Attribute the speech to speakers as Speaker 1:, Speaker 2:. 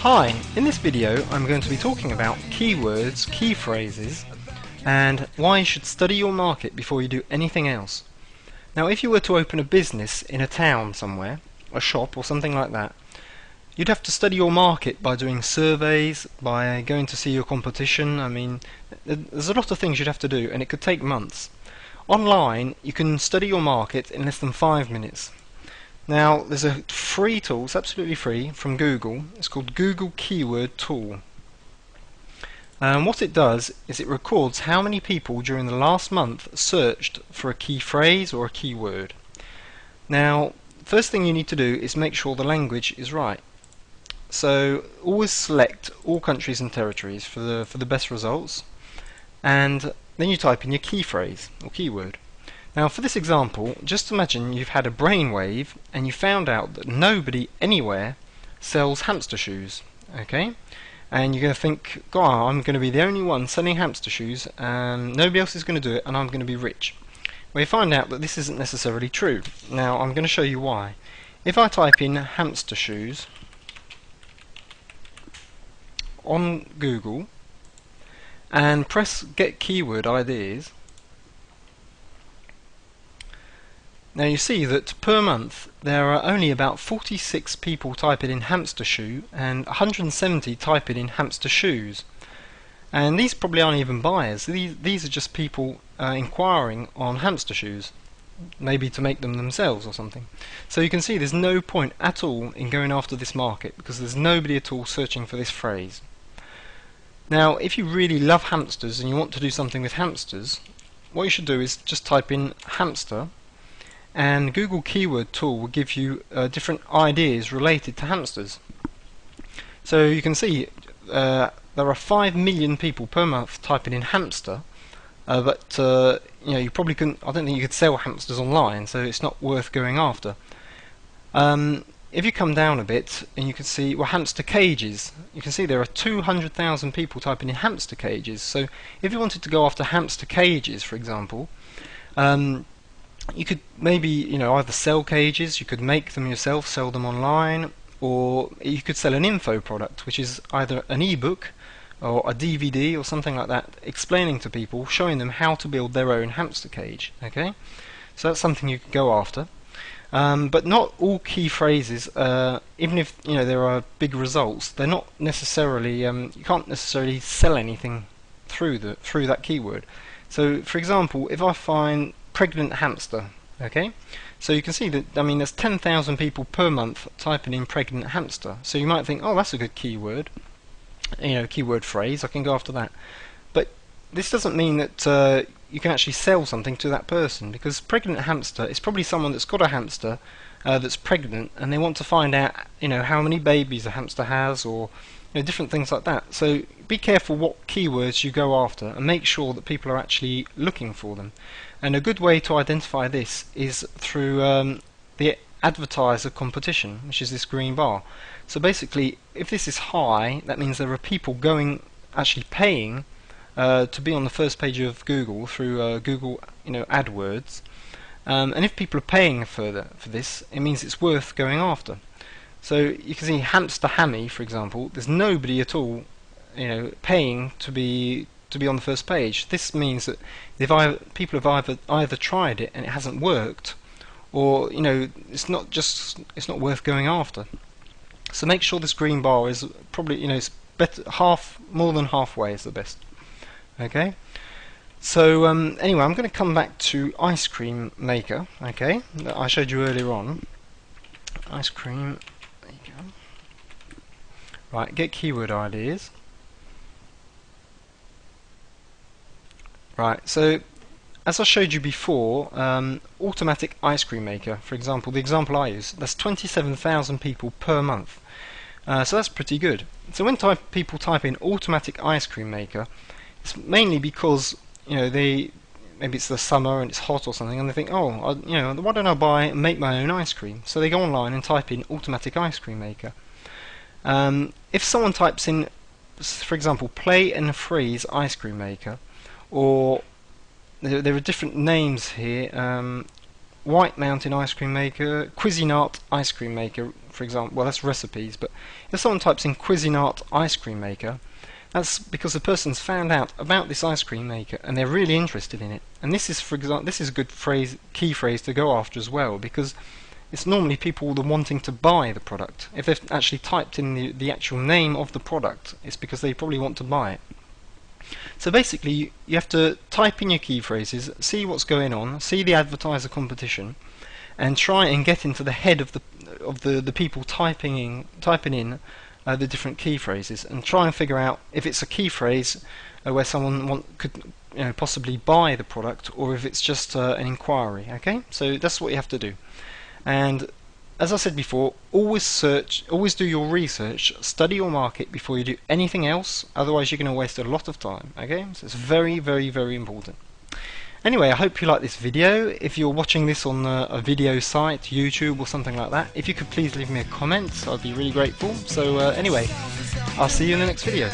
Speaker 1: Hi, in this video I'm going to be talking about keywords, key phrases, and why you should study your market before you do anything else. Now, if you were to open a business in a town somewhere, a shop or something like that, you'd have to study your market by doing surveys, by going to see your competition. I mean, there's a lot of things you'd have to do, and it could take months. Online, you can study your market in less than 5 minutes. Now, there's a free tool, it's absolutely free, from Google. It's called Google Keyword Tool. What it does is it records how many people during the last month searched for a key phrase or a keyword. Now, first thing you need to do is make sure the language is right. So always select all countries and territories for the best results, and then you type in your key phrase or keyword. Now, for this example, just imagine you've had a brainwave and you found out that nobody anywhere sells hamster shoes, okay? And you're going to think, God, I'm going to be the only one selling hamster shoes and nobody else is going to do it and I'm going to be rich. Well, you find out that this isn't necessarily true. Now, I'm going to show you why. If I type in hamster shoes on Google and press Get Keyword Ideas, now you see that per month there are only about 46 people typing in hamster shoe and 170 typing in hamster shoes. And these probably aren't even buyers. These are just people inquiring on hamster shoes, maybe to make them themselves or something. So you can see there's no point at all in going after this market because there's nobody at all searching for this phrase. Now, if you really love hamsters and you want to do something with hamsters, what you should do is just type in hamster, and Google Keyword Tool will give you different ideas related to hamsters. So you can see there are 5 million people per month typing in hamster, but you probably couldn't. I don't think you could sell hamsters online, so it's not worth going after. If you come down a bit and you can see, well, hamster cages, you can see there are 200,000 people typing in hamster cages. So if you wanted to go after hamster cages, for example, you could maybe either sell cages, you could make them yourself, sell them online, or you could sell an info product, which is either an ebook or a DVD or something like that, explaining to people, showing them how to build their own hamster cage. Okay, so that's something you could go after. But not all key phrases, even if there are big results, they're not necessarily you can't necessarily sell anything through that keyword. So, for example, if I find pregnant hamster, okay, so you can see that there's 10,000 people per month typing in pregnant hamster. So you might think, oh, that's a good keyword, keyword phrase, I can go after that. But this doesn't mean that you can actually sell something to that person, because pregnant hamster is probably someone that's got a hamster that's pregnant and they want to find out how many babies a hamster has, or different things like that. So be careful what keywords you go after and make sure that people are actually looking for them. And a good way to identify this is through the advertiser competition, which is this green bar. So basically, if this is high, that means there are people actually paying to be on the first page of Google through Google AdWords. And if people are paying for this, it means it's worth going after. So you can see hamster hammy, for example. There's nobody at all, paying to be on the first page. This means that people have either tried it and it hasn't worked, or it's not worth going after. So make sure this green bar is probably it's better, more than halfway is the best. Okay. So anyway, I'm going to come back to ice cream maker. Okay, that I showed you earlier on. Ice cream. Right, get keyword ideas. Right, so as I showed you before, automatic ice cream maker, for example, the example I use, that's 27,000 people per month. So that's pretty good. So when people type in automatic ice cream maker, it's mainly because maybe it's the summer and it's hot or something, and they think, oh, why don't I buy and make my own ice cream? So they go online and type in automatic ice cream maker. If someone types in, for example, play and freeze ice cream maker, or there are different names here. White Mountain ice cream maker, Cuisinart ice cream maker, for example. Well, that's recipes, but if someone types in Cuisinart ice cream maker, that's because the person's found out about this ice cream maker and they're really interested in it. And this is, for example, this is a good key phrase to go after as well, because it's normally people that are wanting to buy the product. If they've actually typed in the actual name of the product, it's because they probably want to buy it. So basically, you have to type in your key phrases, see what's going on, see the advertiser competition, and try and get into the head of the people typing in the different key phrases, and try and figure out if it's a key phrase where someone could possibly buy the product, or if it's just an inquiry. Okay, so that's what you have to do. And as I said before, always search, always do your research, study your market before you do anything else, otherwise you're going to waste a lot of time. Okay, so it's very, very, very important. Anyway, I hope you like this video. If you're watching this on a video site, YouTube or something like that, if you could please leave me a comment, I'd be really grateful. So anyway, I'll see you in the next video.